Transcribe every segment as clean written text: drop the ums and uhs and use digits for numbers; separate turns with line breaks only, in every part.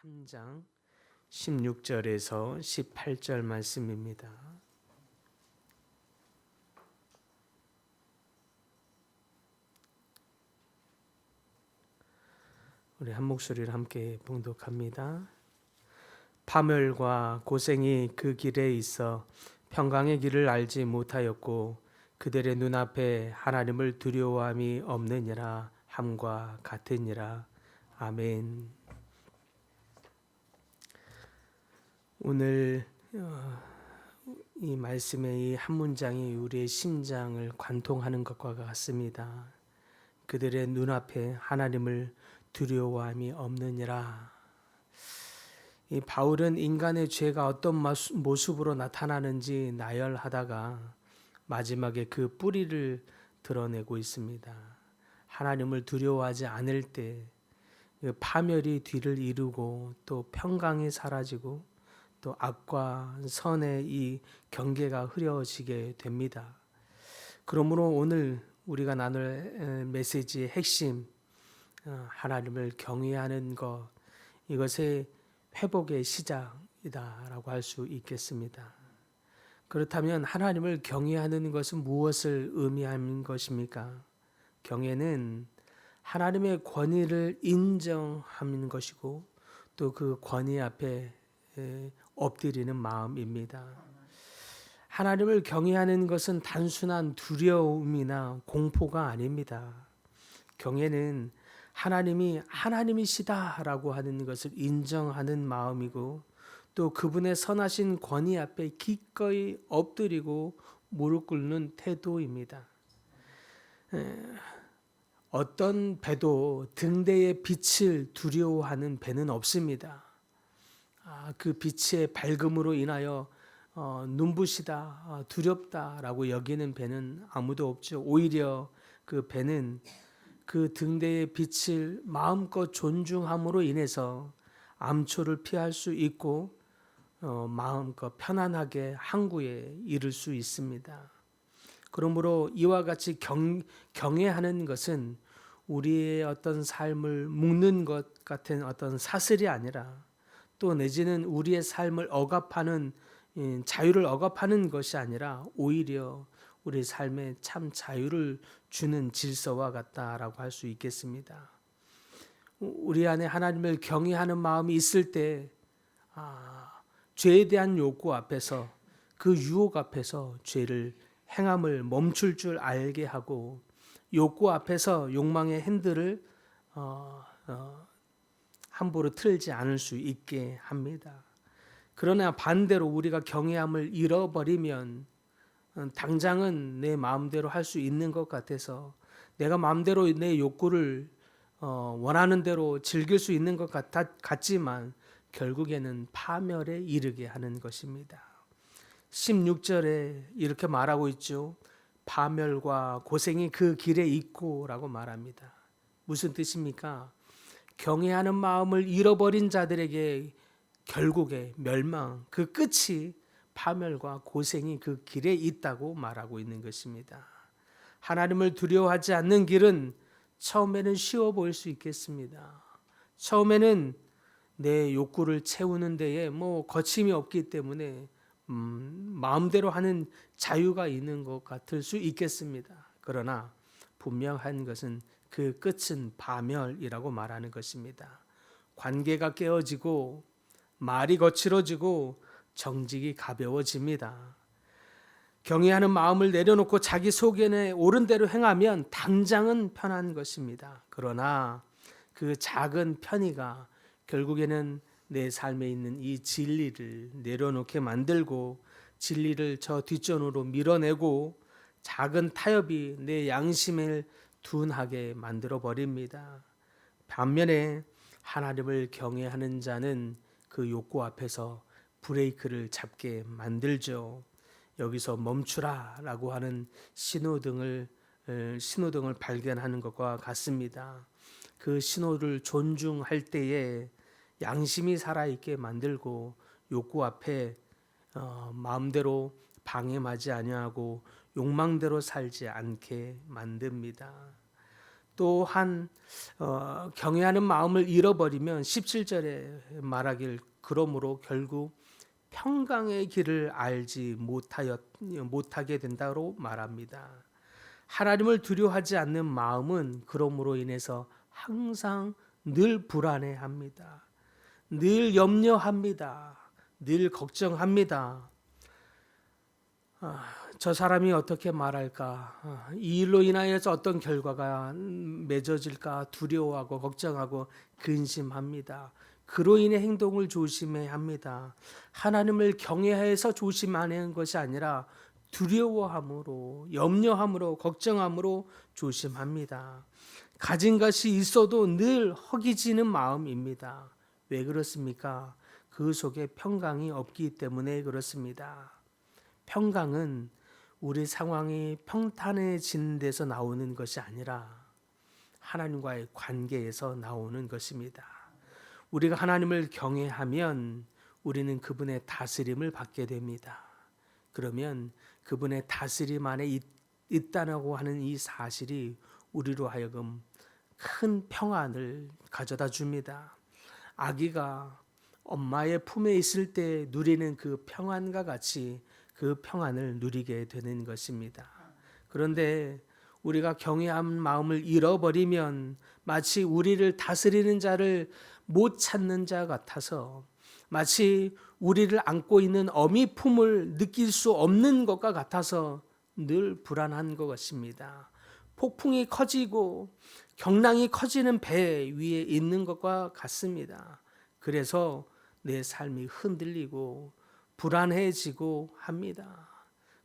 3장 16절에서 18절 말씀입니다. 우리 한 목소리를 함께 봉독합니다. 파멸과 고생이 그 길에 있어 평강의 길을 알지 못하였고 그들의 눈앞에 하나님을 두려워함이 없느니라 함과 같으니라. 아멘. 오늘 이 말씀의 이 한 문장이 우리의 심장을 관통하는 것과 같습니다. 그들의 눈앞에 하나님을 두려워함이 없느니라. 이 바울은 인간의 죄가 어떤 모습으로 나타나는지 나열하다가 마지막에 그 뿌리를 드러내고 있습니다. 하나님을 두려워하지 않을 때 파멸이 뒤를 이루고 또 평강이 사라지고 또 악과 선의 이 경계가 흐려지게 됩니다. 그러므로 오늘 우리가 나눌 메시지의 핵심, 하나님을 경외하는 것, 이것의 회복의 시작이다라고 할 수 있겠습니다. 그렇다면 하나님을 경외하는 것은 무엇을 의미하는 것입니까? 경외는 하나님의 권위를 인정하는 것이고 또 그 권위 앞에 엎드리는 마음입니다. 하나님을 경외하는 것은 단순한 두려움이나 공포가 아닙니다. 경외는 하나님이 하나님이시다라고 하는 것을 인정하는 마음이고 또 그분의 선하신 권위 앞에 기꺼이 엎드리고 무릎 꿇는 태도입니다. 어떤 배도 등대의 빛을 두려워하는 배는 없습니다. 그 빛의 밝음으로 인하여 눈부시다, 두렵다라고 여기는 배는 아무도 없죠. 오히려 그 배는 그 등대의 빛을 마음껏 존중함으로 인해서 암초를 피할 수 있고 마음껏 편안하게 항구에 이를 수 있습니다. 그러므로 이와 같이 경외하는 것은 우리의 어떤 삶을 묶는 것 같은 어떤 사슬이 아니라 또 내지는 우리의 삶을 억압하는 자유를 억압하는 것이 아니라 오히려 우리 삶에 참 자유를 주는 질서와 같다라고 할 수 있겠습니다. 우리 안에 하나님을 경외하는 마음이 있을 때 죄에 대한 욕구 앞에서 그 유혹 앞에서 죄를 행함을 멈출 줄 알게 하고 욕구 앞에서 욕망의 핸들을 함부로 틀지 않을 수 있게 합니다. 그러나 반대로 우리가 경외함을 잃어버리면 당장은 내 마음대로 할 수 있는 것 같아서 내가 마음대로 내 욕구를 원하는 대로 즐길 수 있는 것 같지만 결국에는 파멸에 이르게 하는 것입니다. 16절에 이렇게 말하고 있죠. 파멸과 고생이 그 길에 있고 라고 말합니다. 무슨 뜻입니까? 경외하는 마음을 잃어버린 자들에게 결국에 멸망, 그 끝이 파멸과 고생이 그 길에 있다고 말하고 있는 것입니다. 하나님을 두려워하지 않는 길은 처음에는 쉬워 보일 수 있겠습니다. 처음에는 내 욕구를 채우는 데에 거침이 없기 때문에 마음대로 하는 자유가 있는 것 같을 수 있겠습니다. 그러나 분명한 것은 그 끝은 파멸이라고 말하는 것입니다. 관계가 깨어지고 말이 거칠어지고 정직이 가벼워집니다. 경외하는 마음을 내려놓고 자기 속에 옳은 대로 행하면 당장은 편한 것입니다. 그러나 그 작은 편의가 결국에는 내 삶에 있는 이 진리를 내려놓게 만들고 진리를 저 뒷전으로 밀어내고 작은 타협이 내 양심을 둔하게 만들어 버립니다. 반면에 하나님을 경외하는 자는 그 욕구 앞에서 브레이크를 잡게 만들죠. 여기서 멈추라라고 하는 신호등을 발견하는 것과 같습니다. 그 신호를 존중할 때에 양심이 살아있게 만들고 욕구 앞에 마음대로 방임하지 아니하고 욕망대로 살지 않게 만듭니다. 또한 경외하는 마음을 잃어버리면 17절에 말하길 그러므로 결국 평강의 길을 알지 못하게 된다고 말합니다. 하나님을 두려워하지 않는 마음은 그러므로 인해서 항상 늘 불안해합니다. 늘 염려합니다. 늘 걱정합니다. 저 사람이 어떻게 말할까? 이 일로 인하여서 어떤 결과가 맺어질까 두려워하고 걱정하고 근심합니다. 그로 인해 행동을 조심해야 합니다. 하나님을 경외해서 조심하는 것이 아니라 두려워함으로, 염려함으로, 걱정함으로 조심합니다. 가진 것이 있어도 늘 허기지는 마음입니다. 왜 그렇습니까? 그 속에 평강이 없기 때문에 그렇습니다. 평강은 우리 상황이 평탄해지는 데서 나오는 것이 아니라 하나님과의 관계에서 나오는 것입니다. 우리가 하나님을 경외하면 우리는 그분의 다스림을 받게 됩니다. 그러면 그분의 다스림 안에 있다고 하는 이 사실이 우리로 하여금 큰 평안을 가져다 줍니다. 아기가 엄마의 품에 있을 때 누리는 그 평안과 같이 그 평안을 누리게 되는 것입니다. 그런데 우리가 경외한 마음을 잃어버리면 마치 우리를 다스리는 자를 못 찾는 자 같아서 마치 우리를 안고 있는 어미 품을 느낄 수 없는 것과 같아서 늘 불안한 것 같습니다. 폭풍이 커지고 경랑이 커지는 배 위에 있는 것과 같습니다. 그래서 내 삶이 흔들리고 불안해지고 합니다.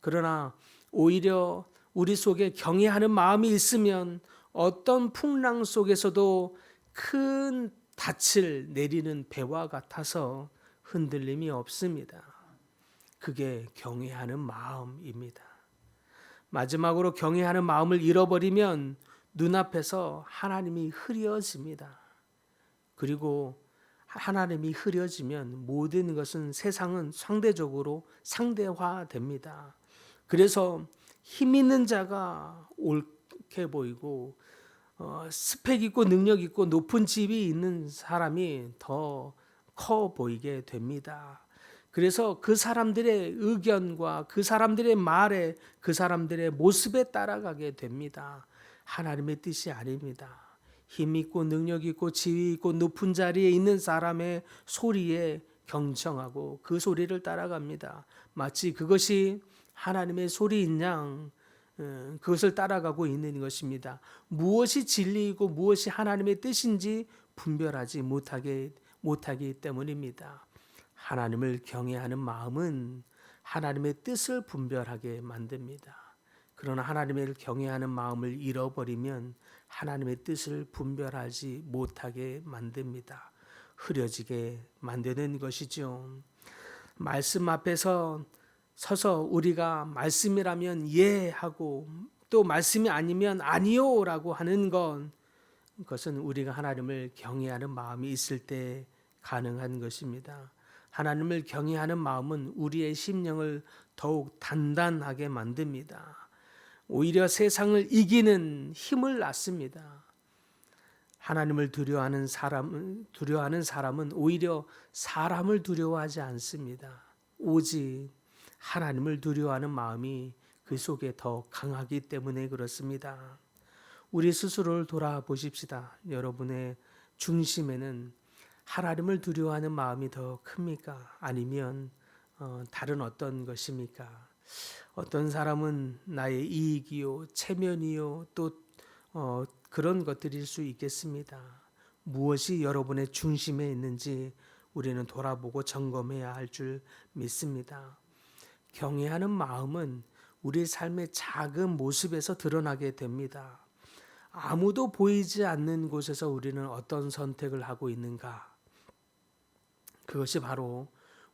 그러나 오히려 우리 속에 경외하는 마음이 있으면 어떤 풍랑 속에서도 큰 닻을 내리는 배와 같아서 흔들림이 없습니다. 그게 경외하는 마음입니다. 마지막으로 경외하는 마음을 잃어버리면 눈앞에서 하나님이 흐려집니다. 그리고 하나님이 흐려지면 모든 것은 세상은 상대적으로 상대화됩니다. 그래서 힘 있는 자가 옳게 보이고 스펙 있고 능력 있고 높은 집이 있는 사람이 더 커 보이게 됩니다. 그래서 그 사람들의 의견과 그 사람들의 말에 그 사람들의 모습에 따라가게 됩니다. 하나님의 뜻이 아닙니다. 힘 있고 능력 있고 지위 있고 높은 자리에 있는 사람의 소리에 경청하고 그 소리를 따라갑니다. 마치 그것이 하나님의 소리인 양 그것을 따라가고 있는 것입니다. 무엇이 진리이고 무엇이 하나님의 뜻인지 분별하지 못하기 때문입니다. 하나님을 경외하는 마음은 하나님의 뜻을 분별하게 만듭니다. 그러나 하나님을 경외하는 마음을 잃어버리면 하나님의 뜻을 분별하지 못하게 만듭니다. 흐려지게 만드는 것이죠. 말씀 앞에서 서서 우리가 말씀이라면 예 하고 또 말씀이 아니면 아니요라고 하는 그것은 우리가 하나님을 경외하는 마음이 있을 때 가능한 것입니다. 하나님을 경외하는 마음은 우리의 심령을 더욱 단단하게 만듭니다. 오히려 세상을 이기는 힘을 낳습니다. 하나님을 두려워하는 사람은 오히려 사람을 두려워하지 않습니다. 오직 하나님을 두려워하는 마음이 그 속에 더 강하기 때문에 그렇습니다. 우리 스스로를 돌아보십시다. 여러분의 중심에는 하나님을 두려워하는 마음이 더 큽니까? 아니면 다른 어떤 것입니까? 어떤 사람은 나의 이익이요, 체면이요, 또 그런 것들일 수 있겠습니다. 무엇이 여러분의 중심에 있는지 우리는 돌아보고 점검해야 할 줄 믿습니다. 경외하는 마음은 우리 삶의 작은 모습에서 드러나게 됩니다. 아무도 보이지 않는 곳에서 우리는 어떤 선택을 하고 있는가? 그것이 바로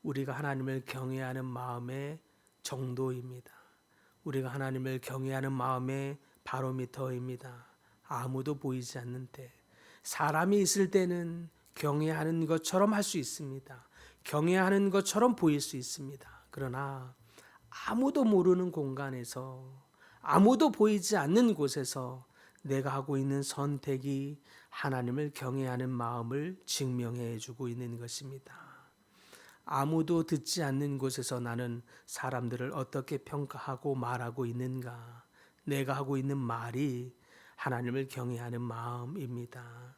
우리가 하나님을 경외하는 마음의 정도입니다. 우리가 하나님을 경외하는 마음의 바로미터입니다. 아무도 보이지 않는 때, 사람이 있을 때는 경외하는 것처럼 할 수 있습니다. 경외하는 것처럼 보일 수 있습니다. 그러나 아무도 모르는 공간에서, 아무도 보이지 않는 곳에서 내가 하고 있는 선택이 하나님을 경외하는 마음을 증명해 주고 있는 것입니다. 아무도 듣지 않는 곳에서 나는 사람들을 어떻게 평가하고 말하고 있는가? 내가 하고 있는 말이 하나님을 경외하는 마음입니다.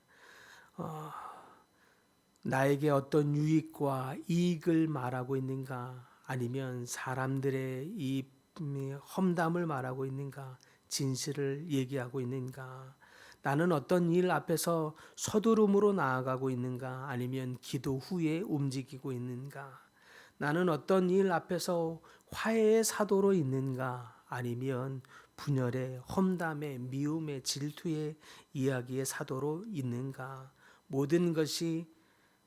나에게 어떤 유익과 이익을 말하고 있는가? 아니면 사람들의 이 험담을 말하고 있는가? 진실을 얘기하고 있는가? 나는 어떤 일 앞에서 서두름으로 나아가고 있는가? 아니면 기도 후에 움직이고 있는가? 나는 어떤 일 앞에서 화해의 사도로 있는가? 아니면 분열의 험담의 미움의 질투의 이야기의 사도로 있는가? 모든 것이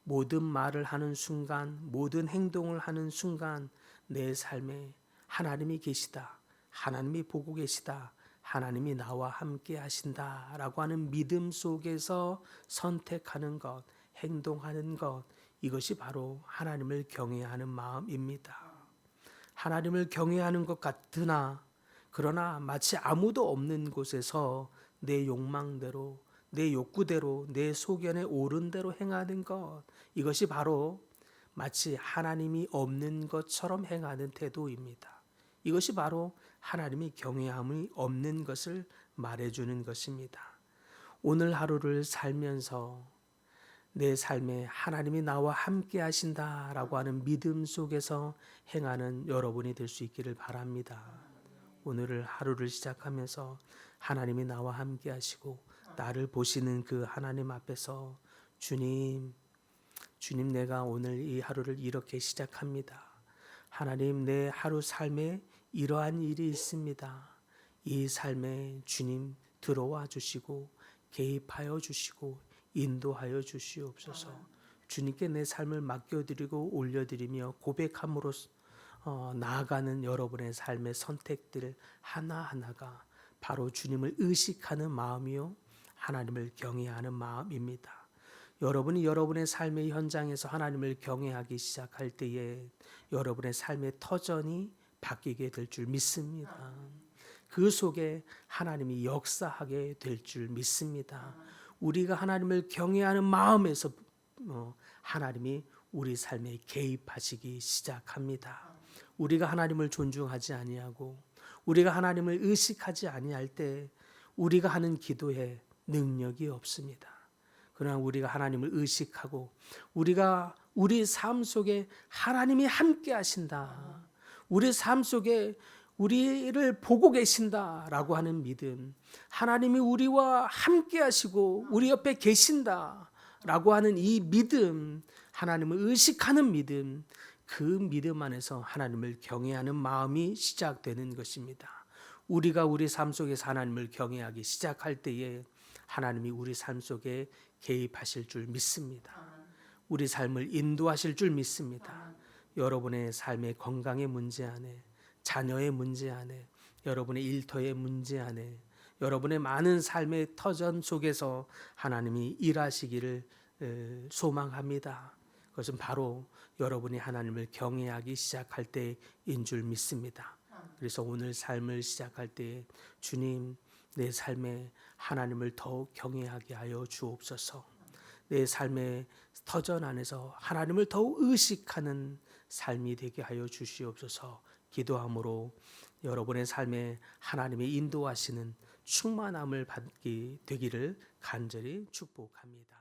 모든 말을 하는 순간, 모든 행동을 하는 순간 내 삶에 하나님이 계시다. 하나님이 보고 계시다. 하나님이 나와 함께 하신다라고 하는 믿음 속에서 선택하는 것, 행동하는 것, 이것이 바로 하나님을 경외하는 마음입니다. 하나님을 경외하는 것 같으나 그러나 마치 아무도 없는 곳에서 내 욕망대로, 내 욕구대로, 내 소견에 오른 대로 행하는 것, 이것이 바로 마치 하나님이 없는 것처럼 행하는 태도입니다. 이것이 바로 하나님이 경외함이 없는 것을 말해주는 것입니다. 오늘 하루를 살면서 내 삶에 하나님이 나와 함께 하신다라고 하는 믿음 속에서 행하는 여러분이 될 수 있기를 바랍니다. 오늘을 하루를 시작하면서 하나님이 나와 함께 하시고 나를 보시는 그 하나님 앞에서 주님 내가 오늘 이 하루를 이렇게 시작합니다. 하나님 내 하루 삶에 이러한 일이 있습니다. 이 삶에 주님 들어와 주시고 개입하여 주시고 인도하여 주시옵소서. 주님께 내 삶을 맡겨드리고 올려드리며 고백함으로 나아가는 여러분의 삶의 선택들 하나하나가 바로 주님을 의식하는 마음이요 하나님을 경외하는 마음입니다. 여러분이 여러분의 삶의 현장에서 하나님을 경외하기 시작할 때에 여러분의 삶의 터전이 바뀌게 될 줄 믿습니다. 그 속에 하나님이 역사하게 될 줄 믿습니다. 우리가 하나님을 경외하는 마음에서 하나님이 우리 삶에 개입하시기 시작합니다. 우리가 하나님을 존중하지 아니하고 우리가 하나님을 의식하지 아니할 때 우리가 하는 기도에 능력이 없습니다. 그러나 우리가 하나님을 의식하고 우리가 우리 삶 속에 하나님이 함께 하신다. 우리 삶 속에 우리를 보고 계신다라고 하는 믿음, 하나님이 우리와 함께 하시고 우리 옆에 계신다라고 하는 이 믿음, 하나님을 의식하는 믿음, 그 믿음 안에서 하나님을 경외하는 마음이 시작되는 것입니다. 우리가 우리 삶 속에서 하나님을 경외하기 시작할 때에 하나님이 우리 삶 속에 개입하실 줄 믿습니다. 우리 삶을 인도하실 줄 믿습니다. 여러분의 삶의 건강의 문제 안에, 자녀의 문제 안에, 여러분의 일터의 문제 안에, 여러분의 많은 삶의 터전 속에서 하나님이 일하시기를 소망합니다. 그것은 바로 여러분이 하나님을 경외하기 시작할 때인 줄 믿습니다. 그래서 오늘 삶을 시작할 때 주님 내 삶에 하나님을 더욱 경외하게 하여 주옵소서. 내 삶의 터전 안에서 하나님을 더욱 의식하는 삶이 되게 하여 주시옵소서. 기도함으로 여러분의 삶에 하나님의 인도하시는 충만함을 받게 되기를 간절히 축복합니다.